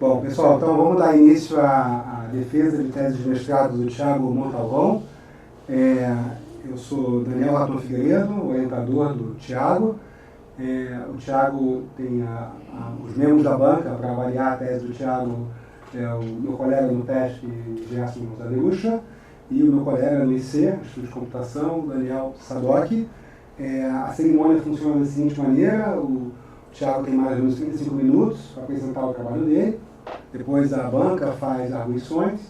Bom, pessoal, então vamos dar início à defesa de tese de mestrado do Thiago Montalvão. Eu sou Daniel Raton Figueiredo, orientador do Thiago. O Thiago tem os membros da banca para avaliar a tese do Thiago, o meu colega no TESP, Gerson Gonçalves, e o meu colega no IC, Instituto de Computação, Daniel Sadoc. A cerimônia funciona da seguinte maneira: o Thiago tem mais ou menos 35 minutos para apresentar o trabalho dele. Depois a banca faz arguições,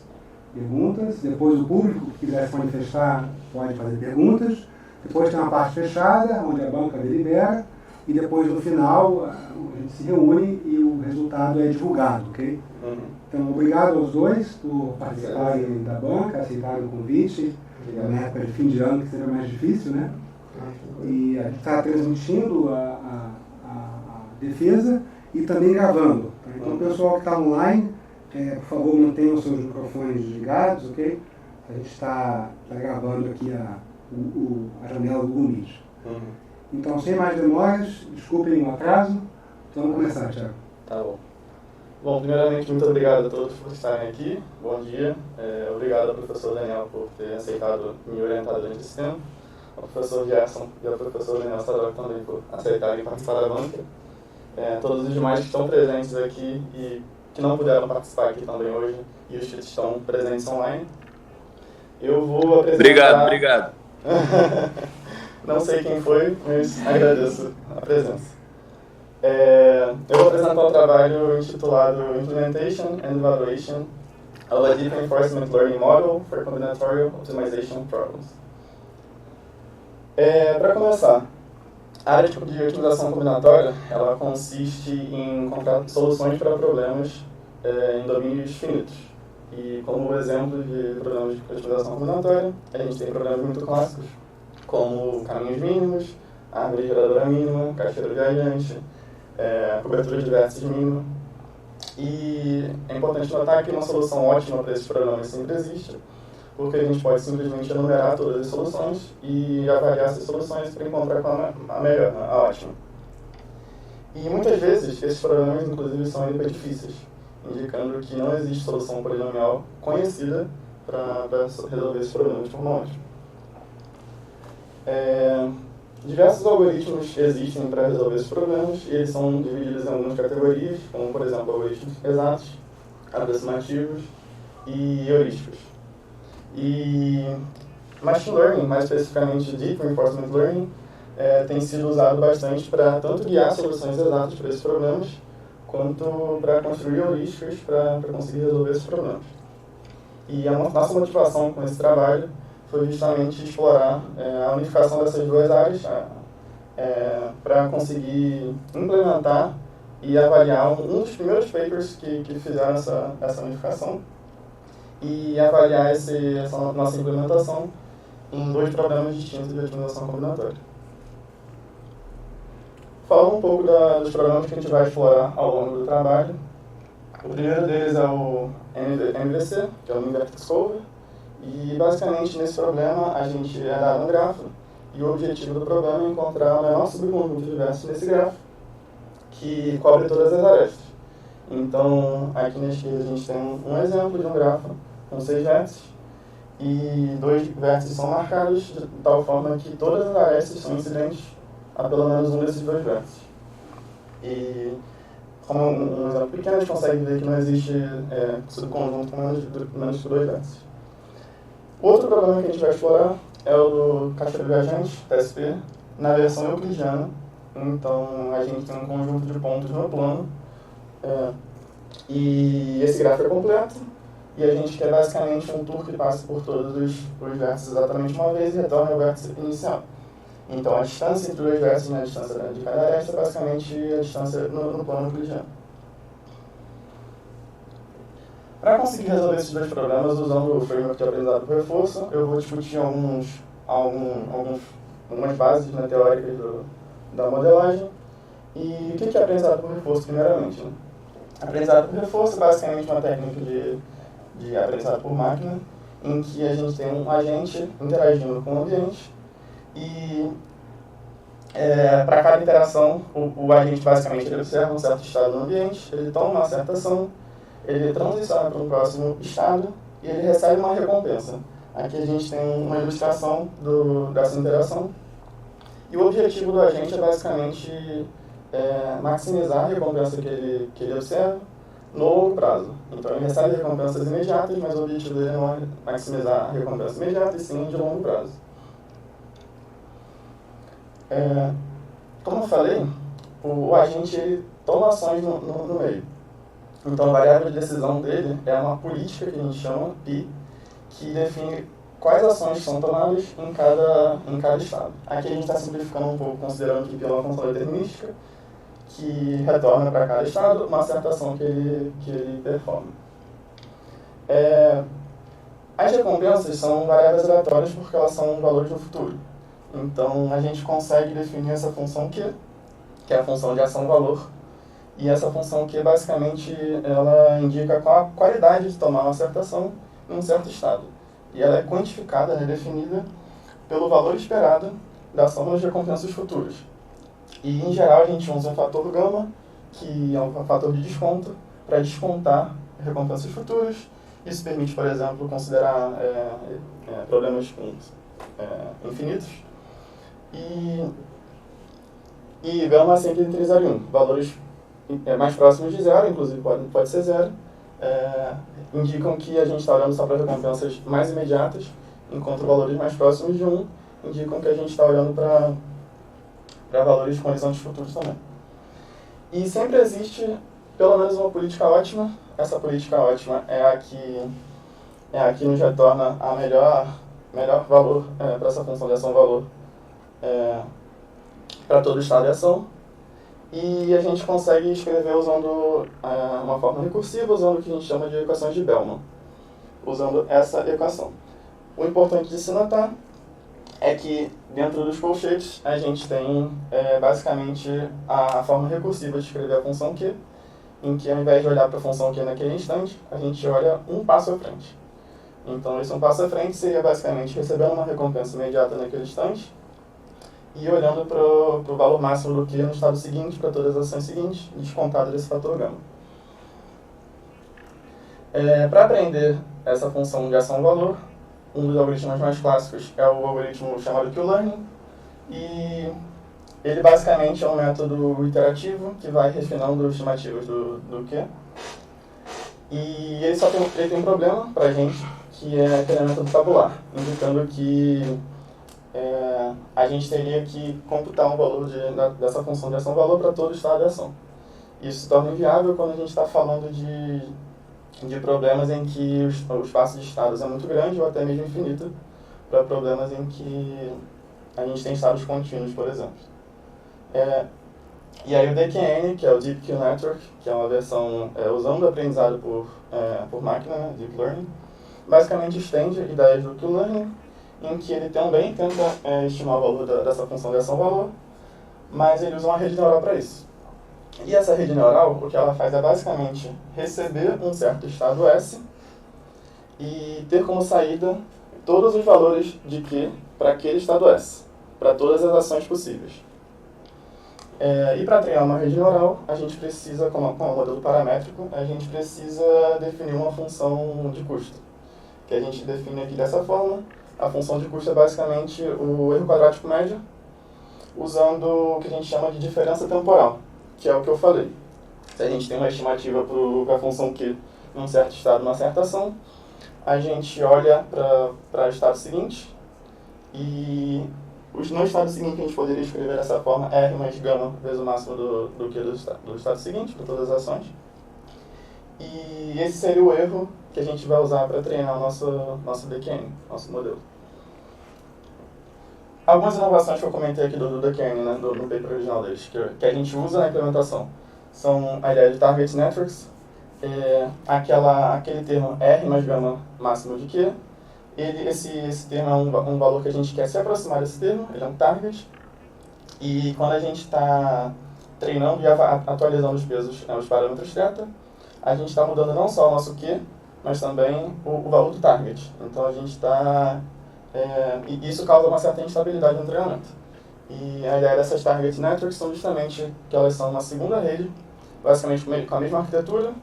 perguntas. Depois o público que quiser se manifestar pode fazer perguntas. Depois tem uma parte fechada, onde a banca delibera. E depois, no final, a gente se reúne e o resultado é divulgado, ok? Então, obrigado aos dois por participarem da banca, aceitarem o convite. É uma época de fim de ano que seja mais difícil, né? E a gente está transmitindo a defesa e também gravando. Tá? Então, o pessoal que está online, por favor, mantenham os seus microfones ligados, ok? A gente está gravando aqui a janela do Google Meet. Então, sem mais demoras, desculpem o atraso, então vamos começar, Thiago. Tá bom. Bom, primeiramente, muito obrigado a todos por estarem aqui. Bom dia. Obrigado ao professor Daniel por ter aceitado me orientar durante esse tempo. Ao professor Gerson e ao professor Daniel Sadoc também por aceitarem participar da banca. Todos os demais que estão presentes aqui e que não puderam participar aqui também hoje e os que estão presentes online. Eu vou apresentar... Obrigado. Não sei quem foi, mas agradeço a presença. Eu vou apresentar o trabalho intitulado Implementation and Evaluation of a Deep Reinforcement Learning Model for Combinatorial Optimization Problems. Para começar, a área de otimização combinatória ela consiste em encontrar soluções para problemas em domínios finitos. E como exemplo de problemas de otimização combinatória, a gente tem problemas muito clássicos, como caminhos mínimos, árvore geradora mínima, caixeiro viajante, cobertura de vértices mínima. E é importante notar que uma solução ótima para esses problemas sempre existe, porque a gente pode simplesmente enumerar todas as soluções e avaliar essas soluções para encontrar a melhor, a ótima. E muitas vezes esses problemas, inclusive, são ainda difíceis, indicando que não existe solução polinomial conhecida para resolver esses problemas de forma ótima. Diversos algoritmos existem para resolver esses problemas e eles são divididos em algumas categorias, como, por exemplo, algoritmos exatos, aproximativos e heurísticos. E Machine Learning, mais especificamente Deep Reinforcement Learning, tem sido usado bastante para tanto guiar soluções exatas para esses problemas, quanto para construir heurísticos para conseguir resolver esses problemas. E a nossa motivação com esse trabalho foi justamente explorar a unificação dessas duas áreas para conseguir implementar e avaliar um dos primeiros papers que fizeram essa unificação e avaliar essa nossa implementação em dois problemas distintos de otimização combinatória. Falo um pouco dos problemas que a gente vai explorar ao longo do trabalho. O primeiro deles é o MVC, que é o Mean Vertex Cover. E, basicamente, nesse problema, a gente é dado um grafo e o objetivo do problema é encontrar o menor subconjunto de vértices nesse grafo que cobre todas as arestas. Então, aqui na esquerda a gente tem um exemplo de um grafo com 6 vértices e 2 vértices são marcados de tal forma que todas as arestas são incidentes a pelo menos um desses 2 vértices. E, como um exemplo pequeno, a gente consegue ver que não existe subconjunto com menos que 2 vértices. Outro problema que a gente vai explorar é o do caixeiro viajante, TSP, na versão euclidiana. Então, a gente tem um conjunto de pontos no plano e esse gráfico é completo e a gente quer basicamente um tour que passe por todos os vértices exatamente uma vez e retorne ao vértice inicial. Então, a distância entre os vértices na distância de cada aresta é basicamente a distância no plano euclidiano. Para conseguir resolver esses dois problemas usando o framework de aprendizado por reforço, eu vou discutir algumas bases teóricas da modelagem. E o que é aprendizado por reforço, primeiramente? Aprendizado por reforço é basicamente uma técnica de aprendizado por máquina, em que a gente tem um agente interagindo com o ambiente e para cada interação o agente basicamente ele observa um certo estado no ambiente, ele toma uma certa ação ele transiciona para um próximo estado e ele recebe uma recompensa. Aqui a gente tem uma ilustração dessa interação. E o objetivo do agente é basicamente maximizar a recompensa que ele observa no longo prazo. Então ele recebe recompensas imediatas, mas o objetivo dele não é maximizar a recompensa imediata, e sim de longo prazo. Como eu falei, o agente ele toma ações no meio. Então a variável de decisão dele é uma política que a gente chama PI, que define quais ações são tomadas em cada estado. Aqui a gente está simplificando um pouco, considerando que PI é uma função determinística, que retorna para cada estado uma certa ação que ele performa. As recompensas são variáveis aleatórias porque elas são valores do futuro. Então a gente consegue definir essa função Q, que é a função de ação-valor, e essa função Q basicamente ela indica qual a qualidade de tomar uma certa ação em um certo estado. E ela é quantificada, definida pelo valor esperado da soma das recompensas futuras. E, em geral, a gente usa um fator gama, que é um fator de desconto, para descontar recompensas futuras. Isso permite, por exemplo, considerar problemas infinitos. E gama sempre entre 0 e 1. Valores mais próximos de zero, inclusive pode ser zero, indicam que a gente está olhando só para recompensas mais imediatas, enquanto valores mais próximos de 1 indicam que a gente está olhando para valores com horizontes futuros também. E sempre existe pelo menos uma política ótima. Essa política ótima é a que nos retorna a melhor valor para essa função de ação-valor para todo estado de ação. E a gente consegue escrever usando uma forma recursiva, usando o que a gente chama de equações de Bellman, usando essa equação. O importante de se notar é que dentro dos colchetes a gente tem basicamente a forma recursiva de escrever a função Q, em que ao invés de olhar para a função Q naquele instante, a gente olha um passo à frente. Então esse um passo à frente seria basicamente recebendo uma recompensa imediata naquele instante e olhando para o valor máximo do Q no estado seguinte, para todas as ações seguintes, descontado desse fator gama. Para aprender essa função de ação-valor, um dos algoritmos mais clássicos é o algoritmo chamado Q-Learning, e ele basicamente é um método iterativo que vai refinando estimativas do Q. E ele tem um problema para a gente, que é aquele método tabular, indicando que a gente teria que computar um valor dessa função de ação-valor para todo estado de ação. Isso se torna inviável quando a gente está falando de problemas em que o espaço de estados é muito grande ou até mesmo infinito, para problemas em que a gente tem estados contínuos, por exemplo. E aí o DQN, que é o Deep Q Network, que é uma versão usando o aprendizado por máquina, Deep Learning, basicamente estende ideias do Q-Learning, em que ele também tenta estimar o valor dessa função de ação-valor, mas ele usa uma rede neural para isso. E essa rede neural, o que ela faz é basicamente receber um certo estado S e ter como saída todos os valores de Q para aquele estado S, para todas as ações possíveis. E para treinar uma rede neural, a gente precisa, com o modelo paramétrico, a gente precisa definir uma função de custo, que a gente define aqui dessa forma. A função de custo é basicamente o erro quadrático médio, usando o que a gente chama de diferença temporal, que é o que eu falei. Se a gente tem uma estimativa para a função Q em um certo estado, uma certa ação, a gente olha para o estado seguinte, e no estado seguinte a gente poderia escrever dessa forma R mais gama vezes o máximo do Q do estado seguinte, para todas as ações. E esse seria o erro que a gente vai usar para treinar o nosso DQN, nosso modelo. Algumas inovações que eu comentei aqui do DQN, né, no paper original deles, que a gente usa na implementação, são a ideia de Target Networks, aquele termo R mais gama máximo de Q. Esse termo é um valor que a gente quer se aproximar desse termo, ele é um target, e quando a gente está treinando e atualizando os pesos, os parâmetros θ, a gente está mudando não só o nosso Q, mas também o valor do target. Então a gente está... e isso causa uma certa instabilidade no treinamento. E a ideia dessas Target Networks são justamente que elas são uma segunda rede, basicamente com a mesma arquitetura,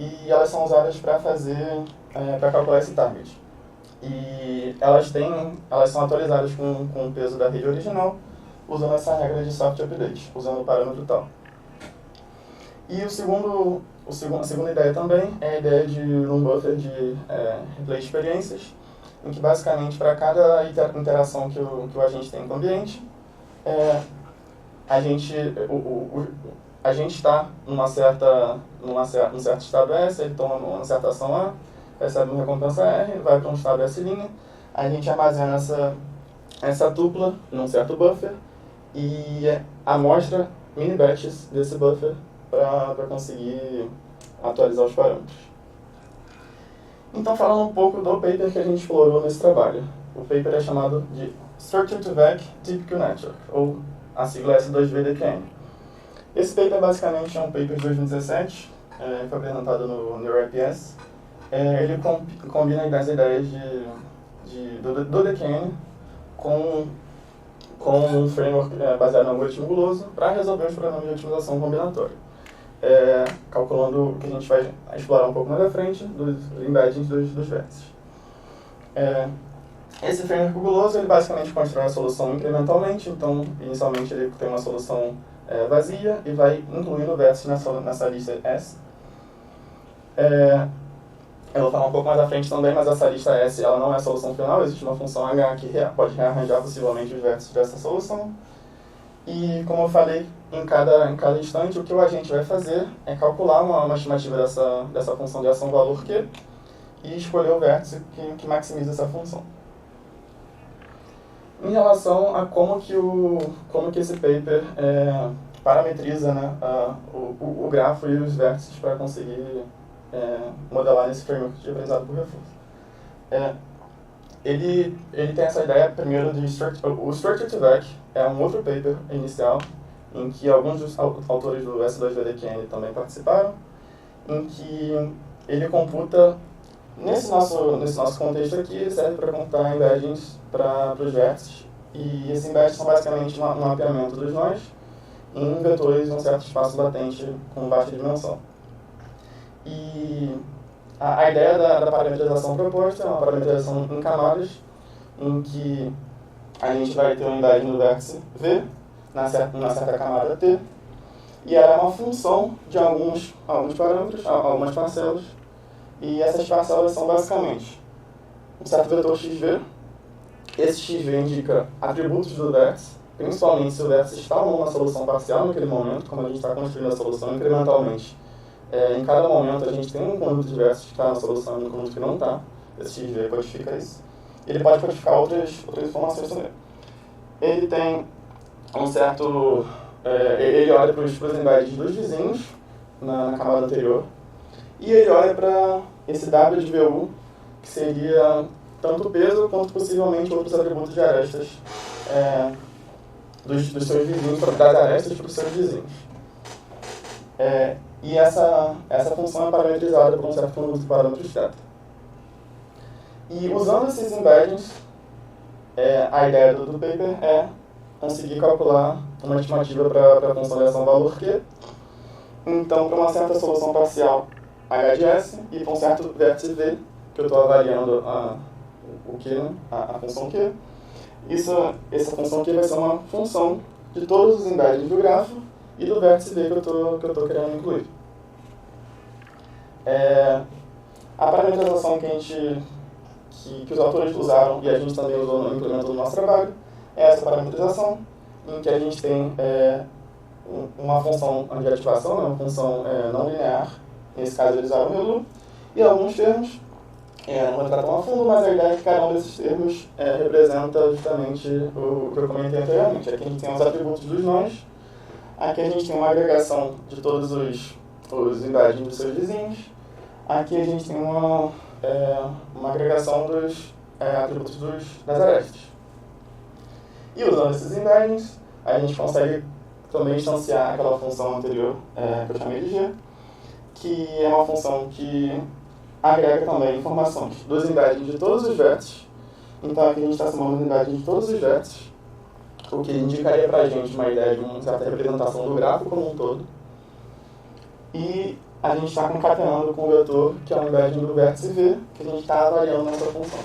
e elas são usadas para para calcular esse target. E elas são atualizadas com o peso da rede original, usando essa regra de soft update, usando o parâmetro tal. E a segunda ideia também é a ideia de um buffer de replay de experiências, em que basicamente para cada interação que o agente tem com o ambiente, a gente está num certo estado S, ele toma uma certa ação A, recebe uma recompensa R, vai para um estado S', a gente armazena essa tupla num certo buffer e amostra mini batches desse buffer para conseguir atualizar os parâmetros. Então, falando um pouco do paper que a gente explorou nesse trabalho. O paper é chamado de Structure to Vec Typical Network, ou a sigla S2VDQN. Esse paper basicamente é um paper de 2017, foi apresentado no NeurIPS. Ele combina as ideias do DQN com um framework baseado no algoritmo guloso para resolver os problemas de otimização combinatória. Calculando o que a gente vai explorar um pouco mais à frente, dos embeddings dos vértices. Esse framework guloso, ele basicamente constrói a solução incrementalmente, então, inicialmente ele tem uma solução vazia e vai incluindo vértices nessa lista S. Eu vou falar um pouco mais à frente também, mas essa lista S ela não é a solução final, existe uma função H que pode rearranjar possivelmente os vértices dessa solução. E, como eu falei, em cada instante, o que o agente vai fazer é calcular uma estimativa dessa função de ação-valor Q e escolher o vértice que maximiza essa função. Em relação a como que esse paper parametriza, né, o grafo e os vértices para conseguir modelar nesse framework de aprendizado por reforço. Ele tem essa ideia, primeiro, o Structure to Vec é um outro paper inicial, em que alguns dos autores do S2VDQN também participaram, em que ele computa, nesse nosso contexto aqui, ele serve para computar embeddings para os vértices, e esses embeddings são basicamente um mapeamento dos nós em vetores em um certo espaço latente com baixa dimensão. E a ideia da parametrização proposta é uma parametrização em camadas, em que a gente vai ter um embedding no vértice V, na certa camada T, e ela é uma função de alguns parâmetros, algumas parcelas, e essas parcelas são basicamente um certo vetor XV. Esse XV indica atributos do vértice, principalmente se o vértice está ou não na solução parcial naquele momento, como a gente está construindo a solução incrementalmente. Em cada momento a gente tem um conjunto de vértices que está na solução e um conjunto que não está. Esse XV codifica isso. Ele pode codificar outras informações também. Ele tem um certo... ele olha para os embeddings dos vizinhos na camada anterior. E ele olha para esse W de VU, que seria tanto o peso quanto possivelmente outros atributos de arestas dos seus vizinhos, das arestas para os seus vizinhos. E essa função é parametrizada por um certo conjunto de parâmetros θ. E usando esses embeddings, a ideia do paper é conseguir calcular uma estimativa para a função de ação-valor Q. Então, para uma certa solução parcial H de S e para um certo vértice V, que eu estou avaliando o Q, né? a função Q, essa função Q vai ser uma função de todos os embeddings do grafo e do vértice V que eu estou querendo incluir. A parametrização que os autores usaram e a gente também usou no implemento do nosso trabalho é essa parametrização, em que a gente tem uma função de ativação, uma função não linear, nesse caso eles usaram o ReLU, e alguns termos, não vou entrar tão a fundo, mas a ideia é que cada um desses termos representa justamente o que eu comentei anteriormente. Aqui a gente tem os atributos dos nós, aqui a gente tem uma agregação de todos os embeddings dos seus vizinhos, aqui a gente tem uma agregação dos atributos das arestas. E usando esses embeddings, a gente consegue também instanciar aquela função anterior que eu chamei de G, que é uma função que agrega também informações dos embeddings de todos os vértices. Então aqui a gente está somando os embeddings de todos os vértices, o que indicaria para a gente uma ideia de uma certa representação do gráfico como um todo. E a gente está concatenando com o vetor, que é um embedding do vértice V, que a gente está avaliando nessa função.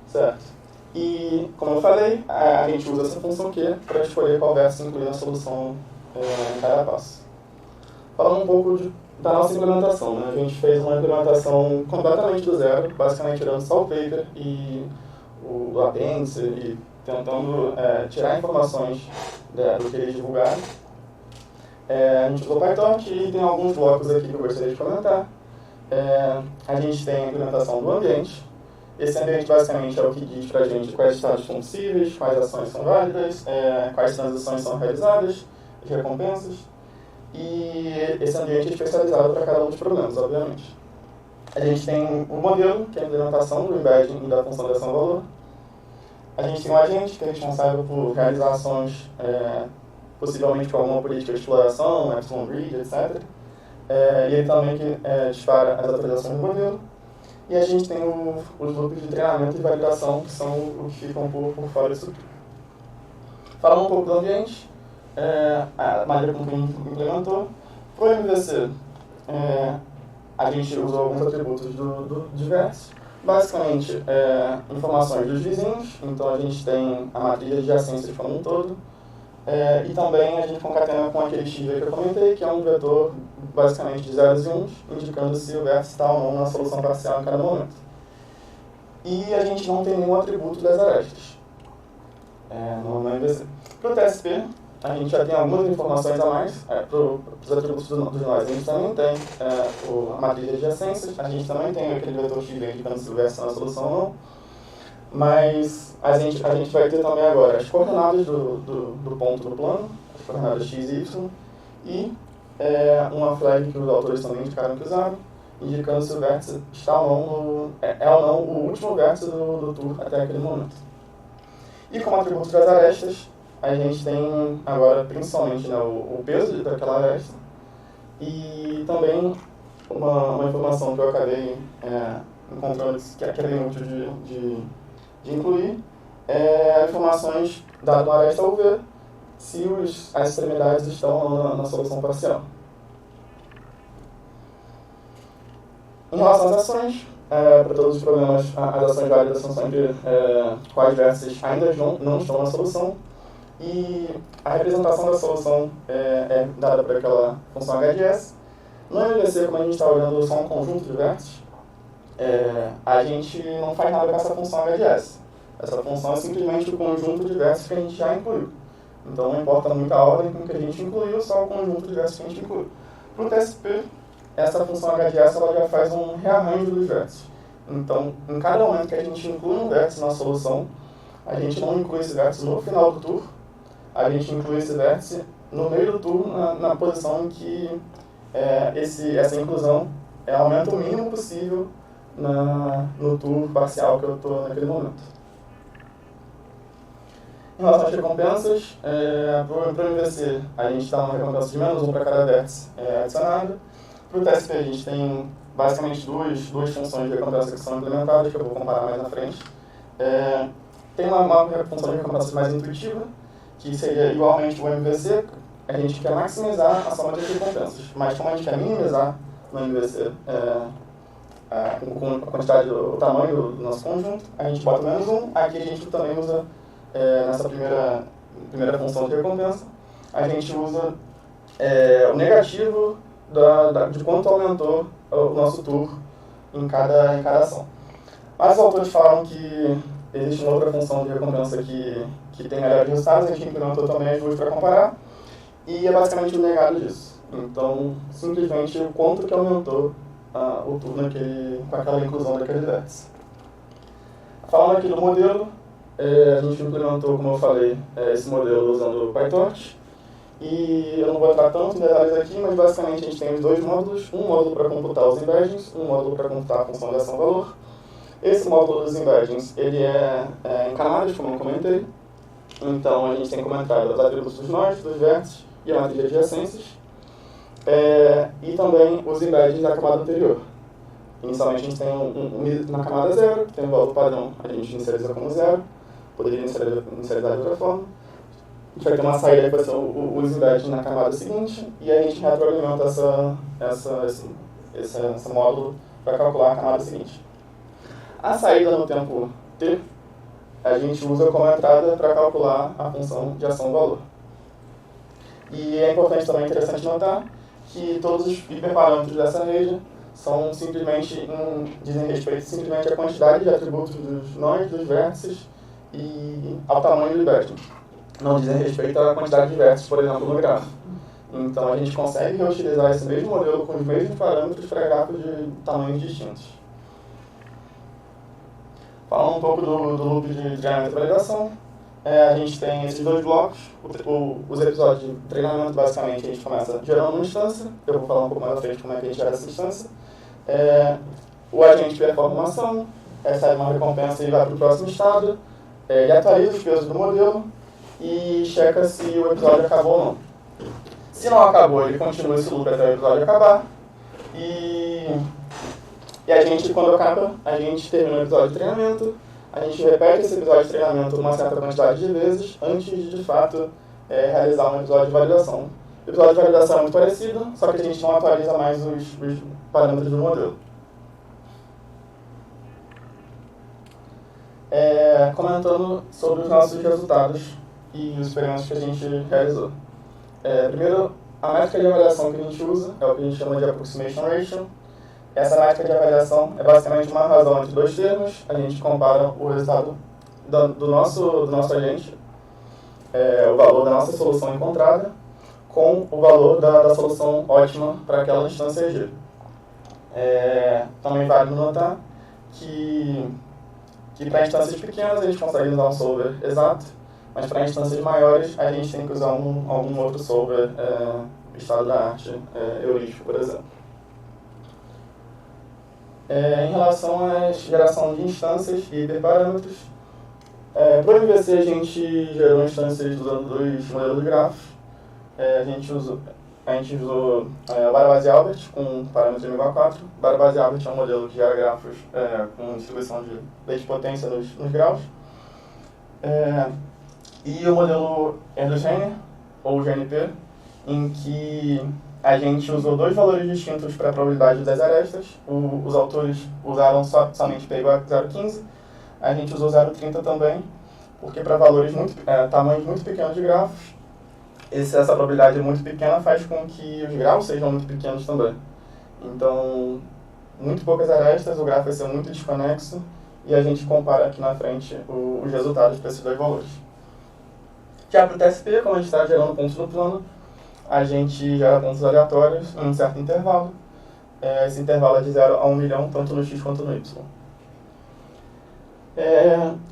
Certo? E, como eu falei, a gente usa essa função Q para escolher qual vértice incluir na solução em cada passo. Falando um pouco da nossa implementação, né? A gente fez uma implementação completamente do zero, basicamente tirando só o paper e o apêndice e tentando tirar informações do que eles divulgaram. A gente usou PyTorch e tem alguns blocos aqui que eu gostaria de comentar. A gente tem a implementação do ambiente. Esse ambiente basicamente é o que diz para a gente quais estados são possíveis, quais ações são válidas, quais transições são realizadas, as recompensas. E esse ambiente é especializado para cada um dos problemas, obviamente. A gente tem o modelo, que é a implementação do embedding e da função de ação-valor. A gente tem o agente, que é responsável por realizar ações, possivelmente com alguma política de exploração, epsilon grid, etc. E ele também dispara as atualizações do modelo. E a gente tem os loops de treinamento e validação, que são o que ficam por fora disso tudo. Falando um pouco do ambiente, a maneira como a gente implementou. Para o MVC, a gente usou alguns atributos de vértice. Basicamente, informações dos vizinhos, então a gente tem a matriz de adjacências como um todo. E também a gente concatena com aquele XV que eu comentei, que é um vetor basicamente de zeros e uns, indicando se o vértice está ou não na solução parcial em cada momento. E a gente não tem nenhum atributo das arestas no MVC. Para o TSP, a gente já tem algumas informações a mais. Para os atributos dos nós, a gente também tem a matriz de adjacências, a gente também tem aquele vetor XV indicando se o vértice está na solução ou não. Mas a gente vai ter também agora as coordenadas do ponto do plano, as coordenadas x e y, e uma flag que os autores também indicaram que usaram, indicando se o vértice está ou não o último vértice do tour até aquele momento. E como atributo das arestas, a gente tem agora principalmente o peso daquela aresta, e também uma informação que eu acabei encontrando que é bem útil de incluir informações dado uma aresta ou V, se as extremidades estão ou não na solução parcial. Em relação às ações, para todos os problemas, as ações válidas são sempre quais vértices ainda não estão na solução, e a representação da solução é dada por aquela função HDS. No MVC, como a gente está olhando só um conjunto de vértices, a gente não faz nada com essa função HDS. Essa função é simplesmente o conjunto de vértices que a gente já incluiu. Então não importa muito a ordem com que a gente incluiu, só o conjunto de vértices que a gente incluiu. Para o TSP, essa função HDS ela já faz um rearranjo dos vértices. Então, em cada momento que a gente inclui um vértice na solução, a gente não inclui esse vértice no final do tour, a gente inclui esse vértice no meio do tour, na posição em que essa inclusão aumenta o mínimo possível no tour parcial que eu estou naquele momento. Em relação às recompensas, para o MVC, a gente dá uma recompensa de -1 para cada vértice adicionado. Para o TSP, a gente tem basicamente duas funções de recompensa que são implementadas, que eu vou comparar mais na frente. Tem uma função de recompensa mais intuitiva, que seria igualmente o MVC. A gente quer maximizar a soma de recompensas, mas como a gente quer minimizar no MVC com a quantidade o tamanho do nosso conjunto, a gente bota -1. Aqui a gente também usa, nessa primeira função de recompensa, a gente usa o negativo de quanto aumentou o nosso tour em cada ação. Mas os autores falam que existe uma outra função de recompensa que tem melhores resultados, a gente implementou também as duas para comparar, e é basicamente o negado disso. Então, simplesmente o quanto que aumentou o tour com aquela inclusão daquele vértice. Falando aqui do modelo, a gente implementou, como eu falei, esse modelo usando o PyTorch. E eu não vou entrar tanto em detalhes aqui, mas basicamente a gente tem os dois módulos. Um módulo para computar os embeddings, um módulo para computar a função de ação-valor. Esse módulo dos embeddings, ele é em camadas, como eu comentei. Então a gente tem comentado os atributos dos nós, dos vértices e a matriz de adjacências. E também os embeddings da camada anterior. Inicialmente a gente tem na camada 0, que tem o valor padrão, a gente inicializa como 0, poderia inicializar de outra forma. a gente vai ter uma saída que vai ser os embeddings na camada seguinte, e a gente retroalimenta esse módulo para calcular a camada seguinte. A saída no tempo t, a gente usa como entrada para calcular a função de ação-valor. E é importante também, interessante notar, que todos os hiperparâmetros dessa rede são simplesmente, dizem respeito simplesmente à quantidade de atributos dos nós, dos vértices e ao tamanho do embedding. Não dizem respeito à quantidade de vértices, por exemplo, no grafo. Então a gente consegue reutilizar esse mesmo modelo com os mesmos parâmetros para grafos de tamanhos distintos. Falando um pouco do loop de treinamento e validação, a gente tem esses dois blocos. Os episódios de treinamento, basicamente, a gente começa gerando uma instância. Eu vou falar um pouco mais à frente como é que a gente gera essa instância. O agente performa uma ação, recebe uma recompensa e vai para o próximo estado. Ele atualiza os pesos do modelo e checa se o episódio acabou ou não. Se não acabou, ele continua esse loop até o episódio acabar. E a gente, quando acaba, a gente termina o episódio de treinamento, a gente repete esse episódio de treinamento uma certa quantidade de vezes antes de fato, realizar um episódio de validação. O episódio de validação é muito parecido, só que a gente não atualiza mais os parâmetros do modelo. Comentando sobre os nossos resultados e os experimentos que a gente realizou. Primeiro, a métrica de avaliação que a gente usa é o que a gente chama de Approximation Ratio. Essa métrica de avaliação é basicamente uma razão entre dois termos. A gente compara o resultado do nosso agente, o valor da nossa solução encontrada, com o valor da solução ótima para aquela instância G. Também vale notar que para instâncias pequenas a gente consegue usar um solver exato, mas para instâncias maiores a gente tem que usar algum outro solver, estado da arte, heurístico, por exemplo. Em relação à geração de instâncias e hiperparâmetros, para o MVC a gente gerou instâncias usando dois modelos de grafos. A gente usou o Barabasi-Albert com parâmetros MVA4. Barabasi-Albert é um modelo que gera grafos com distribuição de leite-potência nos graus. E o modelo Erdős-Rényner, ou GNP, em que a gente usou dois valores distintos para a probabilidade das arestas. Os autores usaram somente P igual a 0,15. A gente usou 0,30 também, porque para tamanhos muito pequenos de grafos, essa probabilidade muito pequena faz com que os graus sejam muito pequenos também. Então, muito poucas arestas, o grafo vai ser muito desconexo, e a gente compara aqui na frente os resultados para esses dois valores. Já para o TSP, como a gente está gerando pontos no plano, a gente gera pontos aleatórios em um certo intervalo. Esse intervalo é de 0 a 1 milhão, tanto no X quanto no Y.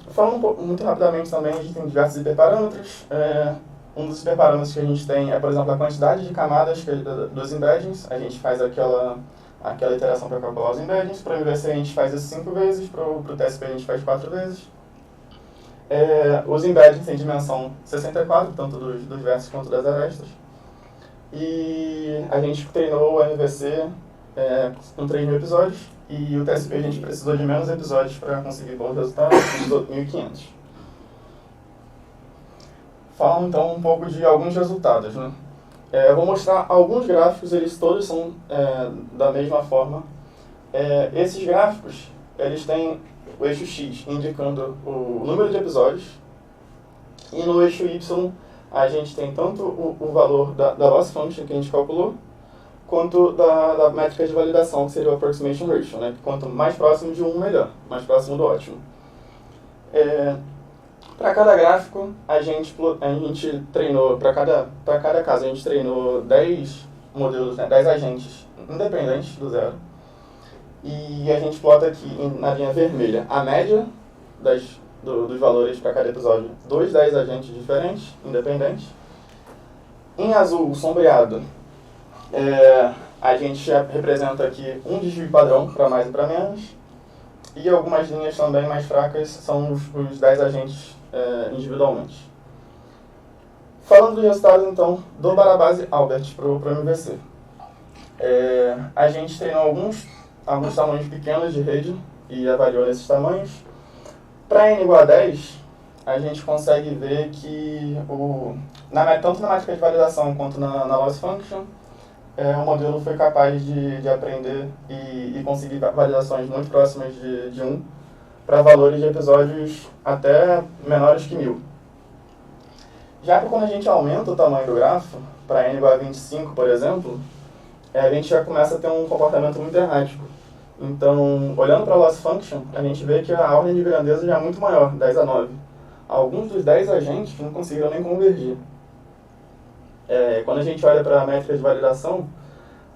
Falando muito rapidamente também, a gente tem diversos hiperparâmetros. Um dos hiperparâmetros que a gente tem é, por exemplo, a quantidade de camadas dos embeddings. A gente faz aquela iteração para calcular os embeddings. Para o MVC a gente faz isso 5 vezes, para o TSP a gente faz 4 vezes. Os embeddings têm dimensão 64, tanto dos vértices quanto das arestas. E a gente treinou o MVC com 3.000 episódios, e o TSP a gente precisou de menos episódios para conseguir bons resultados, uns 1.500. Falando então um pouco de alguns resultados, né? Eu vou mostrar alguns gráficos, eles todos são da mesma forma. Esses gráficos, eles têm o eixo X indicando o número de episódios, e no eixo Y a gente tem tanto o valor da loss function que a gente calculou, quanto da métrica de validação, que seria o approximation ratio, né? Quanto mais próximo de 1, melhor, mais próximo do ótimo. Para cada gráfico, a gente treinou, para cada caso, a gente treinou 10 modelos, 10 agentes independentes do zero. E a gente plota aqui na linha vermelha a média dos valores para cada episódio dos 10 agentes diferentes, independentes. Em azul, sombreado, a gente representa aqui um desvio padrão para mais e para menos. E algumas linhas também mais fracas são os 10 agentes individualmente. Falando dos resultados, então, do Barabasi-Albert para o MVC. A gente treinou alguns tamanhos pequenos de rede e avaliou nesses tamanhos. Para n igual a 10, a gente consegue ver que, tanto na métrica de validação quanto na loss function, o modelo foi capaz de aprender e conseguir validações muito próximas de 1 para valores de episódios até menores que 1000. Já que quando a gente aumenta o tamanho do grafo, para n igual a 25, por exemplo, a gente já começa a ter um comportamento muito errático. Então, olhando para a loss function, a gente vê que a ordem de grandeza já é muito maior, 10 a 9. Alguns dos 10 agentes não conseguiram nem convergir. Quando a gente olha para a métrica de validação,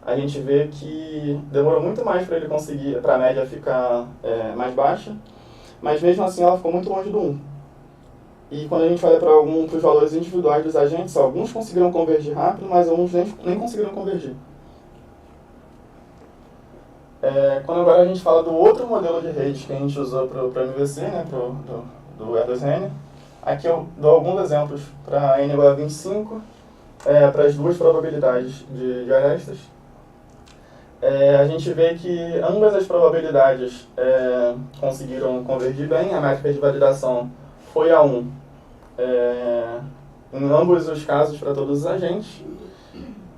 a gente vê que demorou muito mais para ele conseguir, para a média ficar mais baixa, mas mesmo assim ela ficou muito longe do 1. E quando a gente olha para os valores individuais dos agentes, alguns conseguiram convergir rápido, mas alguns nem conseguiram convergir. Quando agora a gente fala do outro modelo de rede que a gente usou para o MVC, né, do R2N, aqui eu dou alguns exemplos para n igual a 25, para as duas probabilidades de arestas. A gente vê que ambas as probabilidades conseguiram convergir bem, a métrica de validação foi a 1 em ambos os casos para todos os agentes,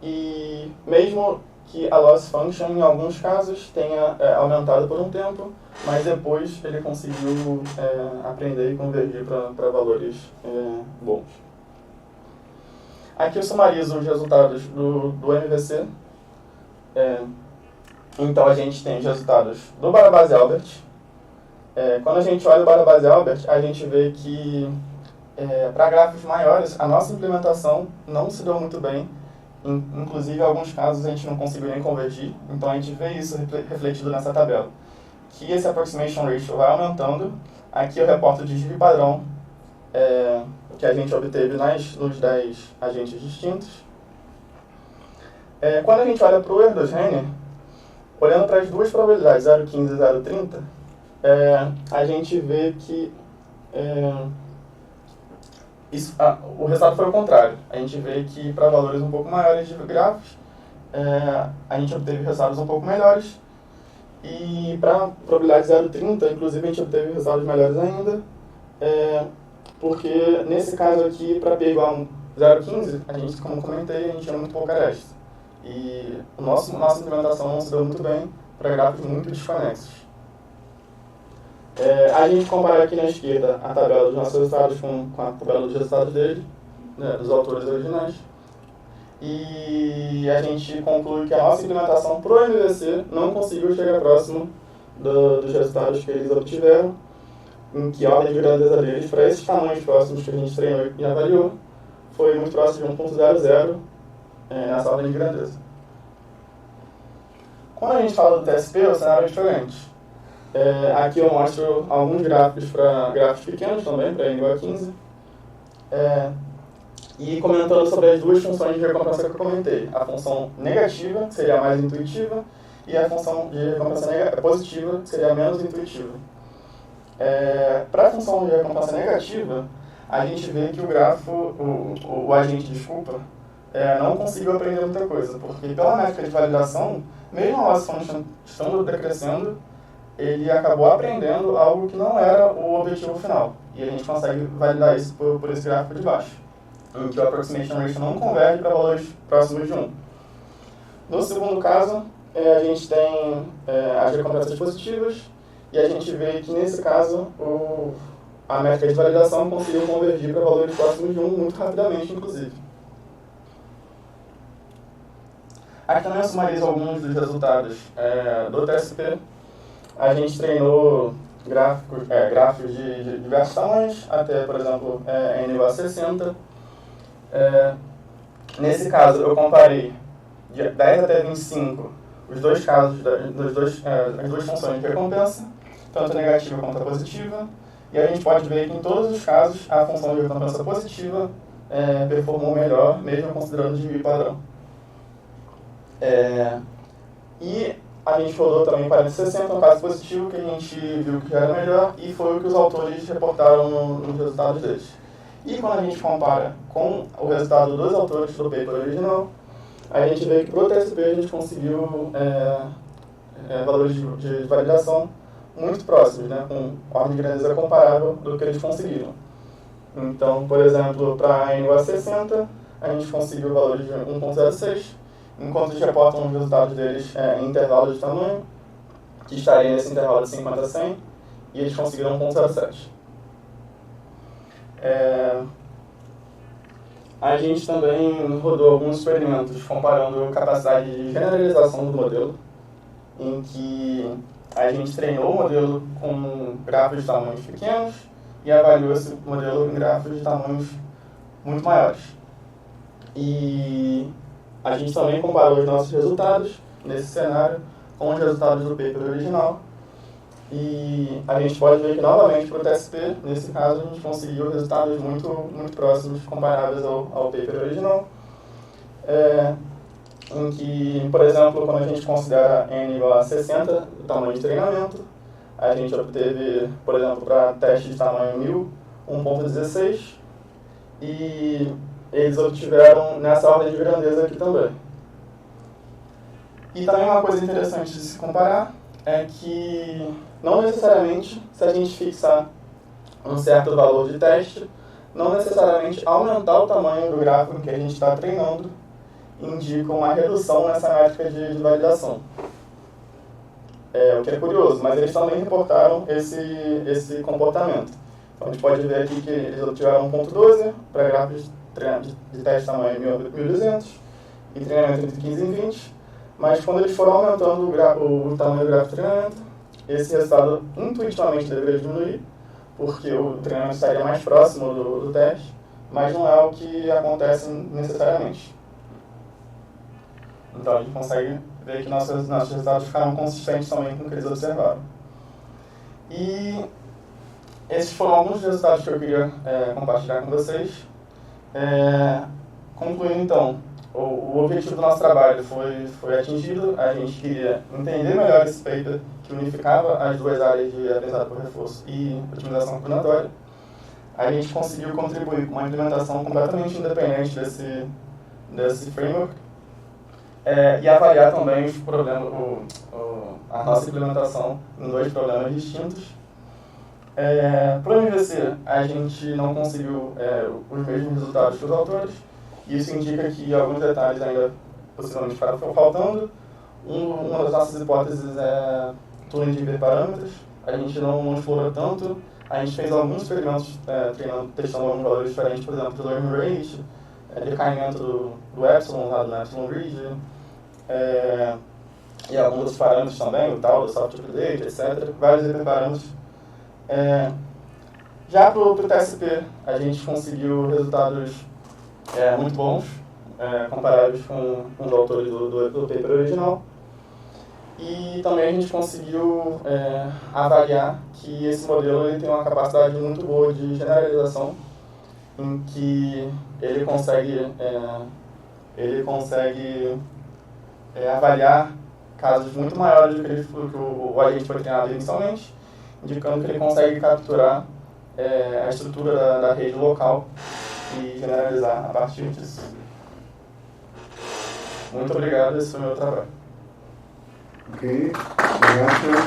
e mesmo que a loss function em alguns casos tenha aumentado por um tempo, mas depois ele conseguiu aprender e convergir para valores bons. Aqui eu sumarizo os resultados do MVC. Então a gente tem os resultados do Barabasi-Albert. Quando a gente olha o Barabasi-Albert, a gente vê que para grafos maiores a nossa implementação não se deu muito bem. Inclusive, em alguns casos a gente não conseguiu nem convergir. Então a gente vê isso refletido nessa tabela, que esse approximation ratio vai aumentando. Aqui eu reporto o desvio padrão que a gente obteve nos 10 agentes distintos. Quando a gente olha para o R2N, olhando para as duas probabilidades, 0,15 e 0,30, a gente vê que o resultado foi o contrário. A gente vê que para valores um pouco maiores de grafos, a gente obteve resultados um pouco melhores, e para a probabilidade 0,30, inclusive, a gente obteve resultados melhores ainda, porque nesse caso aqui, para P igual a 0,15, a gente, como comentei, a gente tinha muito pouca aresta. E nossa implementação não se deu muito bem para grafos muito desconexos. A gente compara aqui na esquerda a tabela dos nossos resultados com a tabela dos resultados dele, né, dos autores originais. E a gente conclui que a nossa implementação para o MVC não conseguiu chegar próximo dos resultados que eles obtiveram, em que a ordem de grandeza deles, para esses tamanhos próximos que a gente treinou e avaliou, foi muito próximo de 1.00 nessa ordem de grandeza. Quando a gente fala do TSP, o cenário é diferente. Aqui eu mostro alguns gráficos para grafos pequenos também, para n igual a 15. E comentando sobre as duas funções de recompensa que eu comentei. A função negativa, que seria a mais intuitiva, e a função de recompensa positiva, que seria a menos intuitiva. Para a função de recompensa negativa, a gente vê que o grafo, o agente, não conseguiu aprender muita coisa, porque pela métrica de validação, mesmo a loss function estando decrescendo, ele acabou aprendendo algo que não era o objetivo final. E a gente consegue validar isso por esse gráfico de baixo, em que o approximation ratio não converge para valores próximos de 1. No segundo caso, a gente tem as recompensas positivas, e a gente vê que nesse caso a métrica de validação conseguiu convergir para valores próximos de 1 muito rapidamente, inclusive. Aqui também eu sumarizo alguns dos resultados do TSP. A gente treinou gráficos de diversos tamanhos, até, por exemplo, n igual a 60. Nesse caso, eu comparei de 10 até 25 os dois casos, as duas funções de recompensa, tanto a negativa quanto a positiva, e a gente pode ver que em todos os casos a função de recompensa positiva performou melhor, mesmo considerando o desvio padrão. E a gente rodou também 40/60, um caso positivo que a gente viu que já era melhor, e foi o que os autores reportaram nos resultados deles. E quando a gente compara com o resultado dos autores do paper original, a gente vê que para o TSP a gente conseguiu valores de validação muito próximos, né, com ordem de grandeza comparável do que eles conseguiram. Então, por exemplo, para a NUA60, a gente conseguiu valores de 1.06, enquanto eles reportam os resultados deles em intervalo de tamanho, que estaria nesse intervalo de 50 a 100, e eles conseguiram 1.07. A gente também rodou alguns experimentos comparando capacidade de generalização do modelo, em que a gente treinou o modelo com grafos de tamanhos pequenos e avaliou esse modelo em grafos de tamanhos muito maiores. E a gente também comparou os nossos resultados nesse cenário com os resultados do paper original. E a gente pode ver que, novamente, para o TSP, nesse caso, a gente conseguiu resultados muito próximos, comparáveis ao paper original. Em que, por exemplo, quando a gente considera n igual a 60, o tamanho de treinamento, a gente obteve, por exemplo, para teste de tamanho 1000, 1.16, e eles obtiveram nessa ordem de grandeza aqui também. E também uma coisa interessante de se comparar é que não necessariamente, se a gente fixar um certo valor de teste, não necessariamente aumentar o tamanho do gráfico que a gente está treinando indica uma redução nessa métrica de validação. O que é curioso, mas eles também reportaram esse comportamento. Então a gente pode ver aqui que eles obtiveram 1.12 para gráficos de teste tamanho 1200 e treinamento entre 15 e 20, mas quando eles foram aumentando o tamanho do gráfico de treinamento, esse resultado intuitivamente deveria diminuir, porque o treinamento estaria mais próximo do teste, mas não é o que acontece necessariamente. Então a gente consegue ver que nossos resultados ficaram consistentes também com o que eles observaram. E esses foram alguns resultados que eu queria compartilhar com vocês. Concluindo então, o objetivo do nosso trabalho foi atingido. A gente queria entender melhor esse paper que unificava as duas áreas de aprendizado por reforço e otimização combinatória. A gente conseguiu contribuir com uma implementação completamente independente desse framework e avaliar também os problemas, a nossa implementação em dois problemas distintos. Para o MVC, a gente não conseguiu os mesmos resultados que os autores. Isso indica que alguns detalhes ainda possivelmente ficaram faltando. Uma das nossas hipóteses é tuning de hiperparâmetros. A gente não explorou tanto. A gente fez alguns experimentos testando alguns valores diferentes, por exemplo, do learning rate, decaimento do epsilon, lá do epsilon region, e alguns outros parâmetros também, o tal, do soft update, etc. Vários hiperparâmetros. Já para o TSP, a gente conseguiu resultados muito bons, comparáveis com os autores do paper original. E também a gente conseguiu avaliar que esse modelo ele tem uma capacidade muito boa de generalização, em que ele consegue avaliar casos muito maiores do que o agente foi treinado inicialmente, indicando que ele consegue capturar a estrutura da rede local e generalizar a partir disso. Muito obrigado, esse foi o meu trabalho. Ok, obrigado.